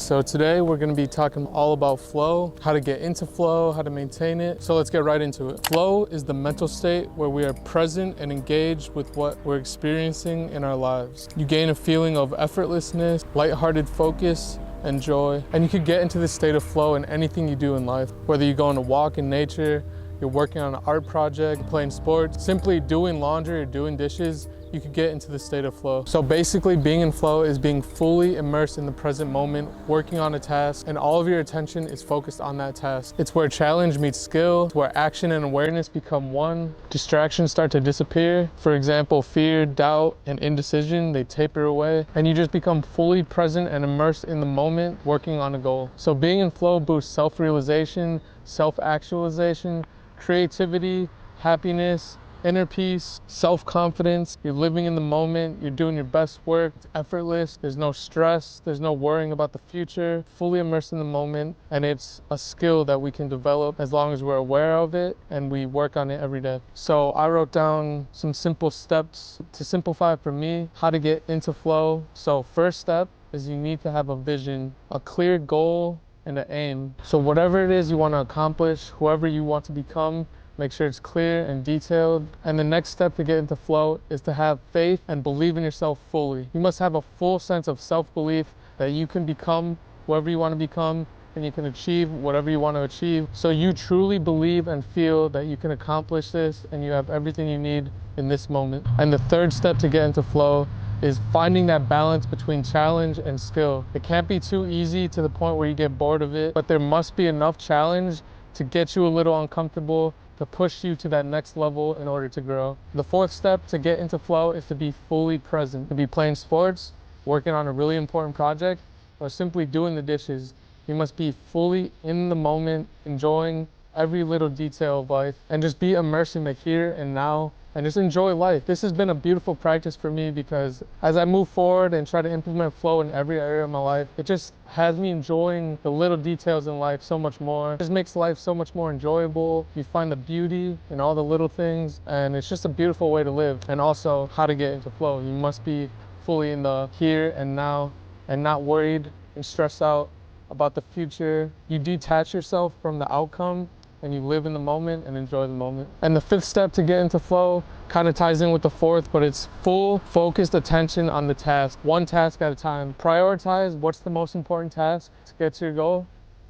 So today we're going to be talking all about flow, how to get into flow, how to maintain it. So let's get right into it. Flow is the mental state where we are present and engaged with what we're experiencing in our lives. You gain a feeling of effortlessness, lighthearted focus, and joy. And you could get into this state of flow in anything you do in life, whether you go on a walk in nature, you're working on an art project, playing sports, simply doing laundry or doing dishes, you could get into the state of flow. So basically being in flow is being fully immersed in the present moment, working on a task, and all of your attention is focused on that task. It's where challenge meets skill, it's where action and awareness become one. Distractions start to disappear. For example, fear, doubt, and indecision, they taper away, and you just become fully present and immersed in the moment, working on a goal. So being in flow boosts self-realization, self-actualization, creativity, happiness, inner peace, self-confidence. You're living in the moment, you're doing your best work, it's effortless, there's no stress, there's no worrying about the future, fully immersed in the moment, and it's a skill that we can develop as long as we're aware of it and we work on it every day. So I wrote down some simple steps to simplify for me how to get into flow. So first step is you need to have a vision, a clear goal, and an aim. So whatever it is you want to accomplish, whoever you want to become, make sure it's clear and detailed. And the next step to get into flow is to have faith and believe in yourself fully. You must have a full sense of self-belief that you can become whoever you want to become and you can achieve whatever you want to achieve. So you truly believe and feel that you can accomplish this and you have everything you need in this moment. And the third step to get into flow is finding that balance between challenge and skill. It can't be too easy to the point where you get bored of it, but there must be enough challenge to get you a little uncomfortable, to push you to that next level in order to grow. The fourth step to get into flow is to be fully present. To be playing sports, working on a really important project, or simply doing the dishes. You must be fully in the moment, enjoying every little detail of life, and just be immersed in the here and now, and just enjoy life. This has been a beautiful practice for me because as I move forward and try to implement flow in every area of my life, it just has me enjoying the little details in life so much more. It just makes life so much more enjoyable. You find the beauty in all the little things, and it's just a beautiful way to live. And also how to get into flow. You must be fully in the here and now and not worried and stressed out about the future. You detach yourself from the outcome and you live in the moment and enjoy the moment. And the fifth step to get into flow kind of ties in with the fourth, but it's full focused attention on the task, one task at a time. Prioritize what's the most important task to get to your goal,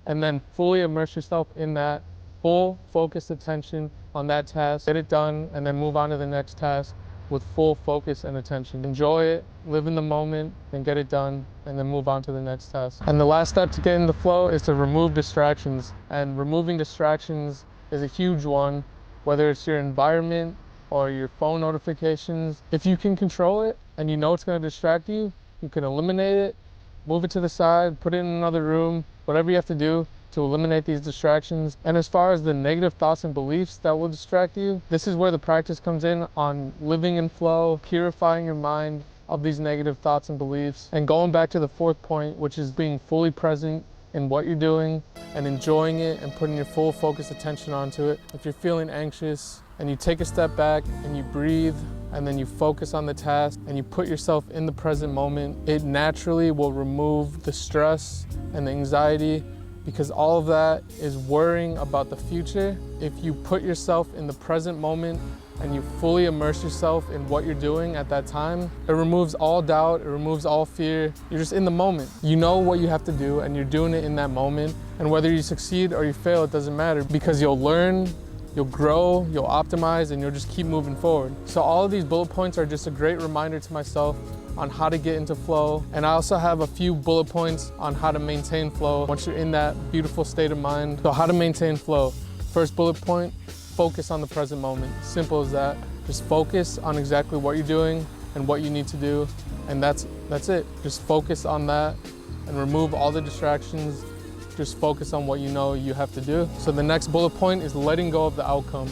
and then fully immerse yourself in that, full focused attention on that task, get it done, and then move on to the next task with full focus and attention. Enjoy it, live in the moment, and get it done, and then move on to the next task. And the last step to get in the flow is to remove distractions. And removing distractions is a huge one, whether it's your environment or your phone notifications. If you can control it and you know it's going to distract you, you can eliminate it, move it to the side, put it in another room, whatever you have to do to eliminate these distractions. And as far as the negative thoughts and beliefs that will distract you, this is where the practice comes in on living in flow, purifying your mind of these negative thoughts and beliefs, and going back to the fourth point, which is being fully present in what you're doing and enjoying it and putting your full focused attention onto it. If you're feeling anxious and you take a step back and you breathe and then you focus on the task and you put yourself in the present moment, it naturally will remove the stress and the anxiety, because all of that is worrying about the future. If you put yourself in the present moment and you fully immerse yourself in what you're doing at that time, it removes all doubt, it removes all fear. You're just in the moment. You know what you have to do and you're doing it in that moment. And whether you succeed or you fail, it doesn't matter, because you'll learn, you'll grow, you'll optimize, and you'll just keep moving forward. So all of these bullet points are just a great reminder to myself on how to get into flow. And I also have a few bullet points on how to maintain flow once you're in that beautiful state of mind. So how to maintain flow. First bullet point, focus on the present moment. Simple as that. Just focus on exactly what you're doing and what you need to do. And that's it. Just focus on that and remove all the distractions. Just focus on what you know you have to do. So the next bullet point is letting go of the outcome.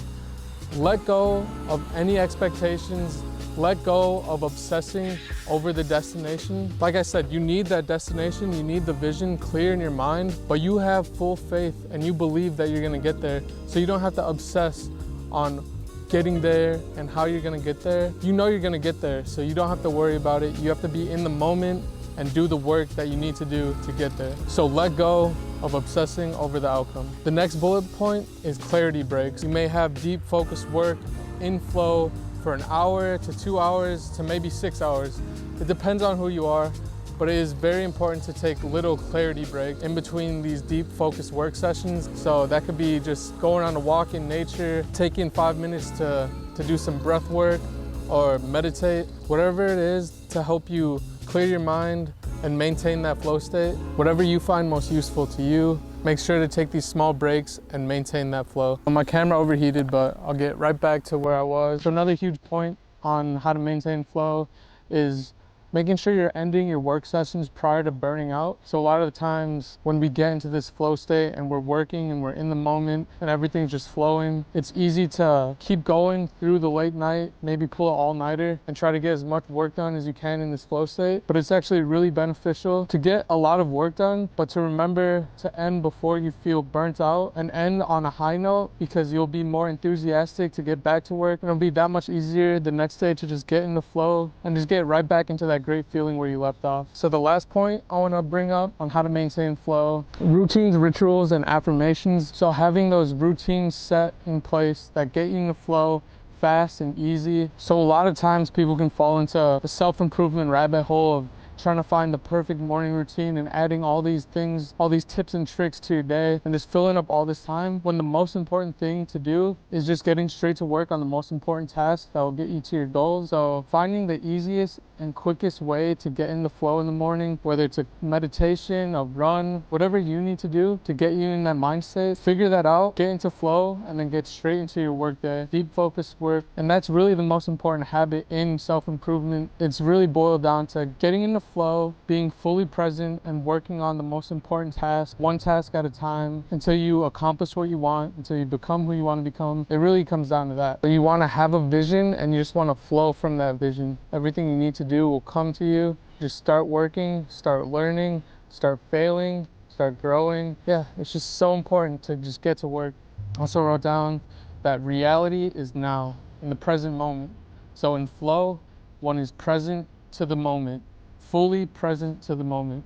Let go of any expectations. Let go of obsessing over the destination. Like I said, you need that destination, you need the vision clear in your mind, but you have full faith and you believe that you're gonna get there. So you don't have to obsess on getting there and how you're gonna get there. You know you're gonna get there, so you don't have to worry about it. You have to be in the moment and do the work that you need to do to get there. So let go of obsessing over the outcome. The next bullet point is clarity breaks. You may have deep focused work in flow for an hour to 2 hours to maybe 6 hours. It depends on who you are, but it is very important to take little clarity breaks in between these deep focused work sessions. So that could be just going on a walk in nature, taking 5 minutes to do some breath work or meditate, whatever it is to help you clear your mind and maintain that flow state. Whatever you find most useful to you, make sure to take these small breaks and maintain that flow. My camera overheated, but I'll get right back to where I was. So another huge point on how to maintain flow is making sure you're ending your work sessions prior to burning out. So a lot of the times when we get into this flow state and we're working and we're in the moment and everything's just flowing, it's easy to keep going through the late night, maybe pull an all-nighter and try to get as much work done as you can in this flow state. But it's actually really beneficial to get a lot of work done, but to remember to end before you feel burnt out and end on a high note, because you'll be more enthusiastic to get back to work. It'll be that much easier the next day to just get in the flow and just get right back into that great feeling where you left off. So the last point I want to bring up on how to maintain flow: routines, rituals, and affirmations. So having those routines set in place that get you in the flow fast and easy. So a lot of times people can fall into the self-improvement rabbit hole of trying to find the perfect morning routine and adding all these things, all these tips and tricks to your day and just filling up all this time, when the most important thing to do is just getting straight to work on the most important tasks that will get you to your goals. So finding the easiest and quickest way to get in the flow in the morning, whether it's a meditation, a run, whatever you need to do to get you in that mindset, figure that out, get into flow, and then get straight into your work day. Deep focused work. And that's really the most important habit in self-improvement. It's really boiled down to getting in the flow, being fully present, and working on the most important task, one task at a time, until you accomplish what you want, until you become who you want to become. It really comes down to that. But you want to have a vision and you just want to flow from that vision. Everything you need to do will come to you. Just start working, start learning, start failing, start growing. Yeah, it's just so important to just get to work. Also wrote down that reality is now, in the present moment. So in flow, one is present to the moment, fully present to the moment.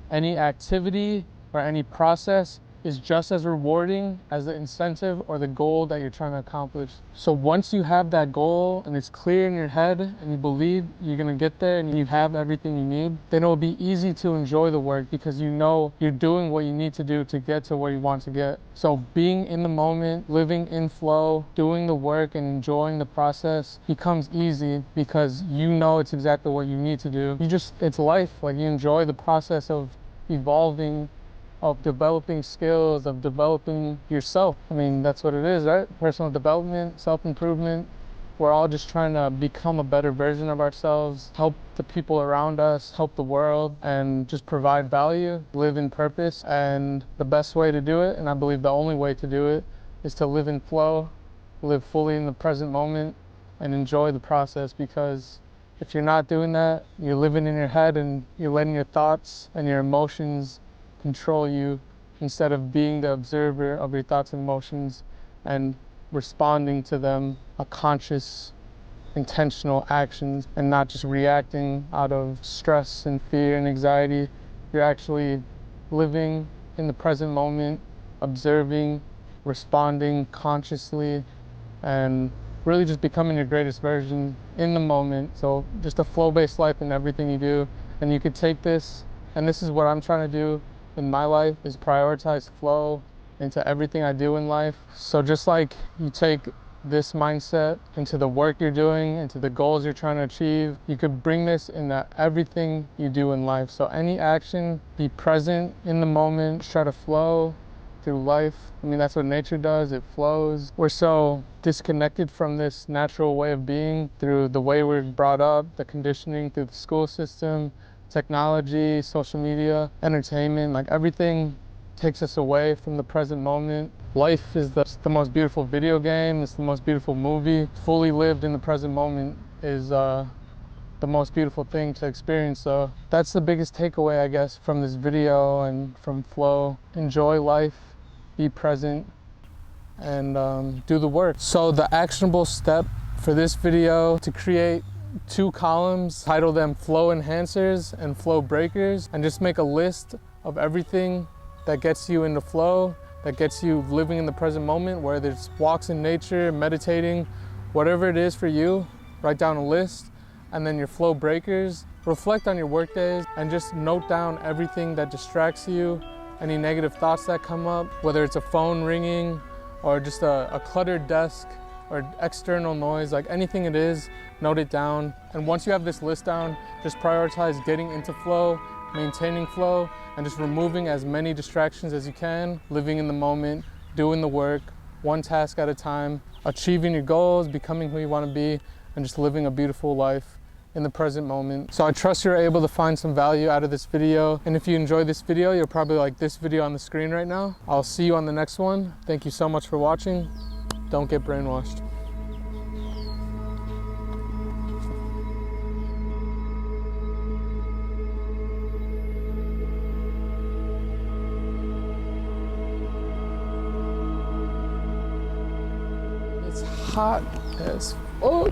Any activity or any process is just as rewarding as the incentive or the goal that you're trying to accomplish. So once you have that goal and it's clear in your head and you believe you're gonna get there and you have everything you need, then it'll be easy to enjoy the work because you know you're doing what you need to do to get to where you want to get. So being in the moment, living in flow, doing the work and enjoying the process becomes easy because you know it's exactly what you need to do. It's life. Like, you enjoy the process of evolving, of developing skills, of developing yourself. I mean, that's what it is, right? Personal development, self-improvement. We're all just trying to become a better version of ourselves, help the people around us, help the world, and just provide value, live in purpose. And the best way to do it, and I believe the only way to do it, is to live in flow, live fully in the present moment, and enjoy the process. Because if you're not doing that, you're living in your head and you're letting your thoughts and your emotions control you instead of being the observer of your thoughts and emotions and responding to them, a conscious, intentional actions, and not just reacting out of stress and fear and anxiety. You're actually living in the present moment, observing, responding consciously, and really just becoming your greatest version in the moment. So just a flow-based life in everything you do. And you could take this, and this is what I'm trying to do in my life, is prioritize flow into everything I do in life. So just like you take this mindset into the work you're doing, into the goals you're trying to achieve, you could bring this into everything you do in life. So any action, be present in the moment, try to flow through life. I mean, that's what nature does, it flows. We're so disconnected from this natural way of being through the way we're brought up, the conditioning through the school system, technology, social media, entertainment. Like, everything takes us away from the present moment. Life is the most beautiful video game, it's the most beautiful movie. Fully lived in the present moment is the most beautiful thing to experience. So that's the biggest takeaway, I guess, from this video and from flow. Enjoy life, be present, and do the work. So the actionable step for this video: to create 2 columns, title them flow enhancers and flow breakers, and just make a list of everything that gets you into flow, that gets you living in the present moment, whether it's walks in nature, meditating, whatever it is for you. Write down a list. And then your flow breakers, reflect on your work days and just note down everything that distracts you, any negative thoughts that come up, whether it's a phone ringing or just a cluttered desk or external noise, like anything it is, note it down. And once you have this list down, just prioritize getting into flow, maintaining flow, and just removing as many distractions as you can, living in the moment, doing the work, one task at a time, achieving your goals, becoming who you want to be, and just living a beautiful life in the present moment. So I trust you're able to find some value out of this video. And if you enjoyed this video, you'll probably like this video on the screen right now. I'll see you on the next one. Thank you so much for watching. Don't get brainwashed. It's hot as fuck.